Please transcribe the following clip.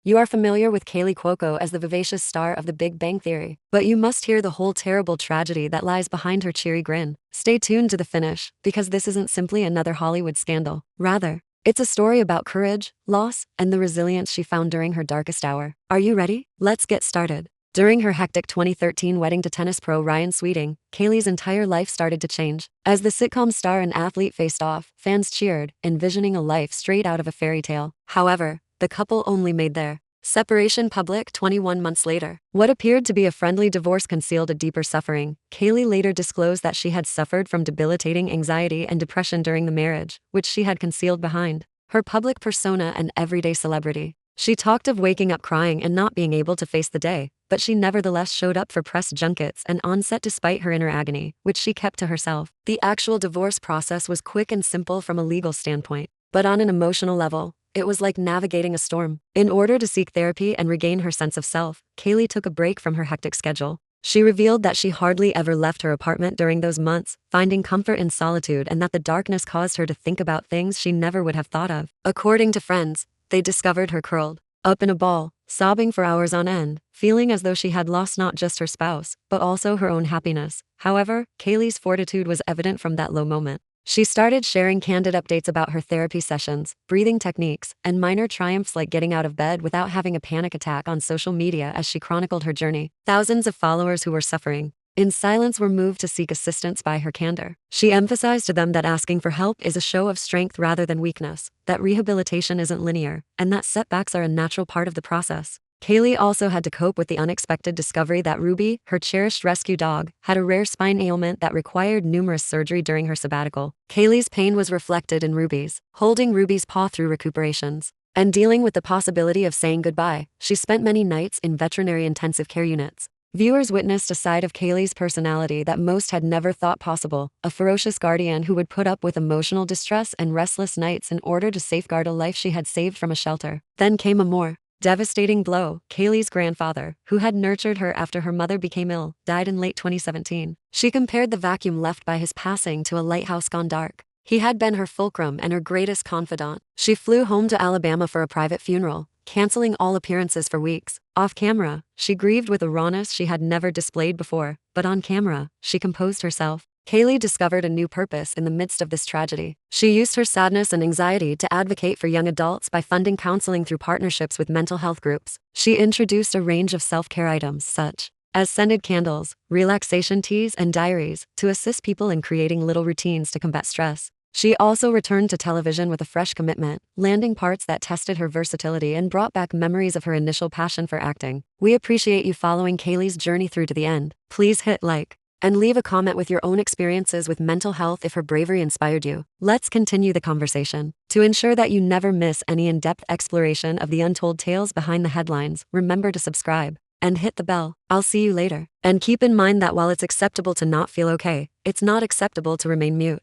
You are familiar with Kaley Cuoco as the vivacious star of The Big Bang Theory, but you must hear the whole terrible tragedy that lies behind her cheery grin. Stay tuned to the finish, because this isn't simply another Hollywood scandal. Rather, it's a story about courage, loss, and the resilience she found during her darkest hour. Are you ready? Let's get started. During her hectic 2013 wedding to tennis pro Ryan Sweeting, Kaley's entire life started to change. As the sitcom star and athlete faced off, fans cheered, envisioning a life straight out of a fairy tale. However, the couple only made their separation public 21 months later. What appeared to be a friendly divorce concealed a deeper suffering. Kaley later disclosed that she had suffered from debilitating anxiety and depression during the marriage, which she had concealed behind her public persona and everyday celebrity. She talked of waking up crying and not being able to face the day, but she nevertheless showed up for press junkets and on set despite her inner agony, which she kept to herself. The actual divorce process was quick and simple from a legal standpoint, but on an emotional level, it was like navigating a storm. In order to seek therapy and regain her sense of self, Kaley took a break from her hectic schedule. She revealed that she hardly ever left her apartment during those months, finding comfort in solitude, and that the darkness caused her to think about things she never would have thought of. According to friends, they discovered her curled up in a ball, sobbing for hours on end, feeling as though she had lost not just her spouse, but also her own happiness. However, Kaley's fortitude was evident from that low moment. She started sharing candid updates about her therapy sessions, breathing techniques, and minor triumphs like getting out of bed without having a panic attack on social media as she chronicled her journey. Thousands of followers who were suffering in silence were moved to seek assistance by her candor. She emphasized to them that asking for help is a show of strength rather than weakness, that rehabilitation isn't linear, and that setbacks are a natural part of the process. Kaley also had to cope with the unexpected discovery that Ruby, her cherished rescue dog, had a rare spine ailment that required numerous surgery during her sabbatical. Kaley's pain was reflected in Ruby's, holding Ruby's paw through recuperations, and dealing with the possibility of saying goodbye. She spent many nights in veterinary intensive care units. Viewers witnessed a side of Kaley's personality that most had never thought possible, a ferocious guardian who would put up with emotional distress and restless nights in order to safeguard a life she had saved from a shelter. Then came a more devastating blow. Kaley's grandfather, who had nurtured her after her mother became ill, died in late 2017. She compared the vacuum left by his passing to a lighthouse gone dark. He had been her fulcrum and her greatest confidant. She flew home to Alabama for a private funeral, canceling all appearances for weeks. Off camera, she grieved with a rawness she had never displayed before, but on camera, she composed herself. Kaley discovered a new purpose in the midst of this tragedy. She used her sadness and anxiety to advocate for young adults by funding counseling through partnerships with mental health groups. She introduced a range of self-care items such as scented candles, relaxation teas, and diaries to assist people in creating little routines to combat stress. She also returned to television with a fresh commitment, landing parts that tested her versatility and brought back memories of her initial passion for acting. We appreciate you following Kaley's journey through to the end. Please hit like and leave a comment with your own experiences with mental health if her bravery inspired you. Let's continue the conversation. To ensure that you never miss any in-depth exploration of the untold tales behind the headlines, remember to subscribe and hit the bell. I'll see you later. And keep in mind that while it's acceptable to not feel okay, it's not acceptable to remain mute.